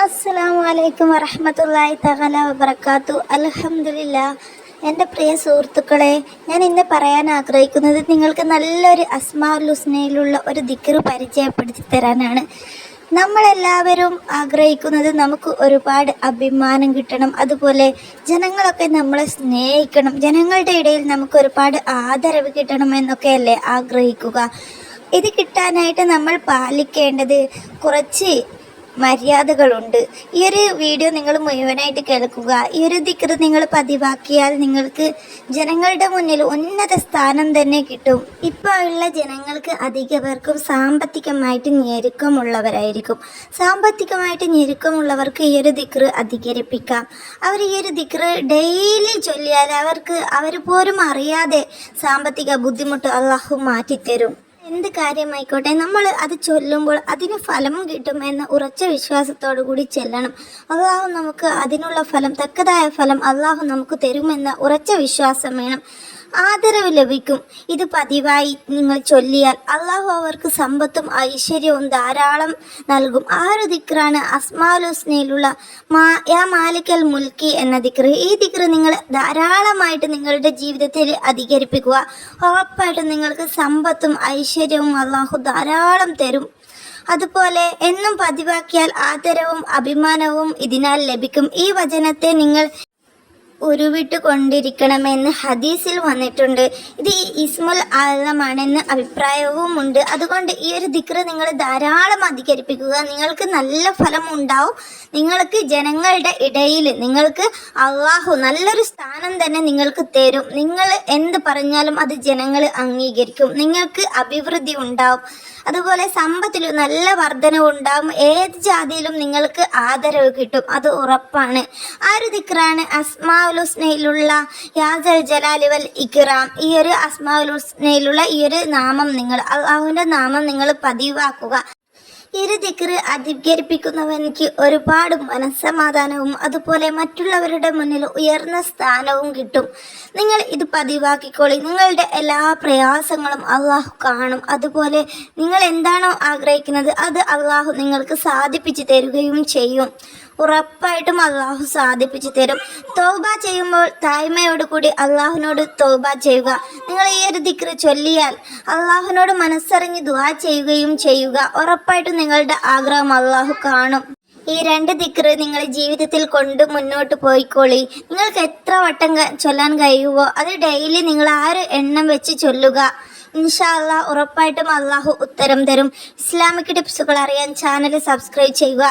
അസ്സലാമു അലൈക്കും വറഹ്മത്തുള്ളാഹി തആല വബറകാത്തു. അൽഹംദുലില്ലാഹ്. എൻ്റെ പ്രിയ സുഹൃത്തുക്കളെ, ഞാൻ ഇന്ന് പറയാൻ ആഗ്രഹിക്കുന്നത് നിങ്ങൾക്ക് നല്ലൊരു അസ്മാഉൽ ഹുസ്നയിലുള്ള ഒരു ദിക്ർ പരിചയപ്പെടുത്തി തരാനാണ്. നമ്മളെല്ലാവരും ആഗ്രഹിക്കുന്നത് നമുക്ക് ഒരുപാട് അഭിമാനം കിട്ടണം, അതുപോലെ ജനങ്ങളൊക്കെ നമ്മളെ സ്നേഹിക്കണം, ജനങ്ങളുടെ ഇടയിൽ നമുക്ക് ഒരുപാട് ആദരവ് കിട്ടണം എന്നൊക്കെയല്ലേ ആഗ്രഹിക്കുക. ഇത് കിട്ടാനായിട്ട് നമ്മൾ പാലിക്കേണ്ടത് കുറച്ച് മര്യാദകളുണ്ട്. ഈ ഒരു വീഡിയോ നിങ്ങൾ മുഴുവനായിട്ട് കേൾക്കുക. ഈ ഒരു ദിക്ർ നിങ്ങൾ പതിവാക്കിയാൽ നിങ്ങൾക്ക് ജനങ്ങളുടെ മുന്നിൽ ഉന്നത സ്ഥാനം തന്നെ കിട്ടും. ഇപ്പോൾ ഉള്ള ജനങ്ങൾക്ക് അധിക പേർക്കും സാമ്പത്തികമായിട്ട് ഞെരുക്കമുള്ളവരായിരിക്കും. സാമ്പത്തികമായിട്ട് ഞെരുക്കമുള്ളവർക്ക് ഈ ഒരു ദിക്ർ അധികരിപ്പിക്കാം. അവർ ഈ ഒരു ദിക്ർ ഡെയിലി ചൊല്ലിയാൽ അവർ പോലും അറിയാതെ സാമ്പത്തിക ബുദ്ധിമുട്ട് അള്ളാഹു മാറ്റിത്തരും. എന്ത് കാര്യമായിക്കോട്ടെ, നമ്മൾ അത് ചൊല്ലുമ്പോൾ അതിന് ഫലം കിട്ടുമെന്ന ഉറച്ച വിശ്വാസത്തോടു കൂടി ചെല്ലണം. അള്ളാഹു നമുക്ക് അതിനുള്ള ഫലം, തക്കതായ ഫലം അള്ളാഹു നമുക്ക് തരുമെന്ന ഉറച്ച വിശ്വാസം വേണം. ആദരവ് ലഭിക്കും. ഇത് പതിവായി നിങ്ങൾ ചൊല്ലിയാൽ അള്ളാഹു അവർക്ക് സമ്പത്തും ഐശ്വര്യവും ധാരാളം നൽകും. ആ ഒരു ദിക്റാണ് അസ്മാഉൽ ഹുസ്നയിലുള്ള യാ മാലിക്കൽ മുൽക്കി എന്ന ദിക്ർ. ഈ ദിക്ർ നിങ്ങൾ ധാരാളമായിട്ട് നിങ്ങളുടെ ജീവിതത്തിൽ അധികരിപ്പിക്കുക. ഉറപ്പായിട്ടും നിങ്ങൾക്ക് സമ്പത്തും ഐശ്വര്യവും അള്ളാഹു ധാരാളം തരും. അതുപോലെ എന്നും പതിവാക്കിയാൽ ആദരവും അഭിമാനവും ഇതിനാൽ ലഭിക്കും. ഈ വചനത്തെ നിങ്ങൾ ഉരുവിട്ട് കൊണ്ടിരിക്കണമെന്ന് ഹദീസിൽ വന്നിട്ടുണ്ട്. ഇത് ഇസ്മുൽ ആലമാണെന്ന് അഭിപ്രായവുമുണ്ട്. അതുകൊണ്ട് ഈ ഒരു ദിക്ർ നിങ്ങൾ ധാരാളം അധികരിപ്പിക്കുക. നിങ്ങൾക്ക് നല്ല ഫലം ഉണ്ടാവും. നിങ്ങൾക്ക് ജനങ്ങളുടെ ഇടയിൽ നിങ്ങൾക്ക് അള്ളാഹു നല്ലൊരു സ്ഥാനം തന്നെ നിങ്ങൾക്ക് തരും. നിങ്ങൾ എന്ത് പറഞ്ഞാലും അത് ജനങ്ങൾ അംഗീകരിക്കും. നിങ്ങൾക്ക് അഭിവൃദ്ധി ഉണ്ടാവും. അതുപോലെ സമ്പത്തിൽ നല്ല വർധനവുണ്ടാവും. ഏത് ജാതിയിലും നിങ്ങൾക്ക് ആദരവ് കിട്ടും, അത് ഉറപ്പാണ്. ആ ഒരു ദിക്റാണ് അസ്മാഉൽ ഹുസ്നയിലുള്ള യാ സൽ ജലാലി വൽ ഇക്റാം. ഈ ഒരു അസ്മാഉൽ ഹുസ്നയിലുള്ള ഈ ഒരു നാമം അള്ളാഹുവിൻ്റെ നാമം നിങ്ങൾ പതിവാക്കുക. ഈ ഒരു ദിക്ർ അധികരിപ്പിക്കുന്നവനിക്ക് ഒരുപാട് മനസ്സമാധാനവും അതുപോലെ മറ്റുള്ളവരുടെ മുന്നിൽ ഉയർന്ന സ്ഥാനവും കിട്ടും. നിങ്ങൾ ഇത് പതിവാക്കിക്കോളി. നിങ്ങളുടെ എല്ലാ പ്രയാസങ്ങളും അള്ളാഹു കാണും. അതുപോലെ നിങ്ങൾ എന്താണോ ആഗ്രഹിക്കുന്നത് അത് അള്ളാഹു നിങ്ങൾക്ക് സാധിപ്പിച്ചു തരുകയും ചെയ്യും. ഉറപ്പായിട്ടും അള്ളാഹു സാധിപ്പിച്ചു തരും. തൗബ ചെയ്യുമ്പോൾ താഴ്മയോട് കൂടി അള്ളാഹുവിനോട് തൗബ ചെയ്യുക. നിങ്ങൾ ഈ ഒരു ദിക്ർ ചൊല്ലിയാൽ അള്ളാഹുവിനോട് മനസ്സറിഞ്ഞ് ദുആ ചെയ്യുകയും ചെയ്യുക. ഉറപ്പായിട്ടും നിങ്ങളുടെ ആഗ്രഹം അള്ളാഹു കാണും. ഈ രണ്ട് ദിക്ർ നിങ്ങൾ ജീവിതത്തിൽ കൊണ്ട് മുന്നോട്ട് പോയിക്കോളി. നിങ്ങൾക്ക് എത്ര വട്ടം ചൊല്ലാൻ കഴിയുമോ അത് ഡെയിലി നിങ്ങൾ ആ ഒരു എണ്ണം വെച്ച് ചൊല്ലുക. ഇൻഷാ അള്ളാഹ് ഉറപ്പായിട്ടും അള്ളാഹു ഉത്തരം തരും. ഇസ്ലാമിക് ടിപ്സുകൾ അറിയാൻ ചാനൽ സബ്സ്ക്രൈബ് ചെയ്യുക.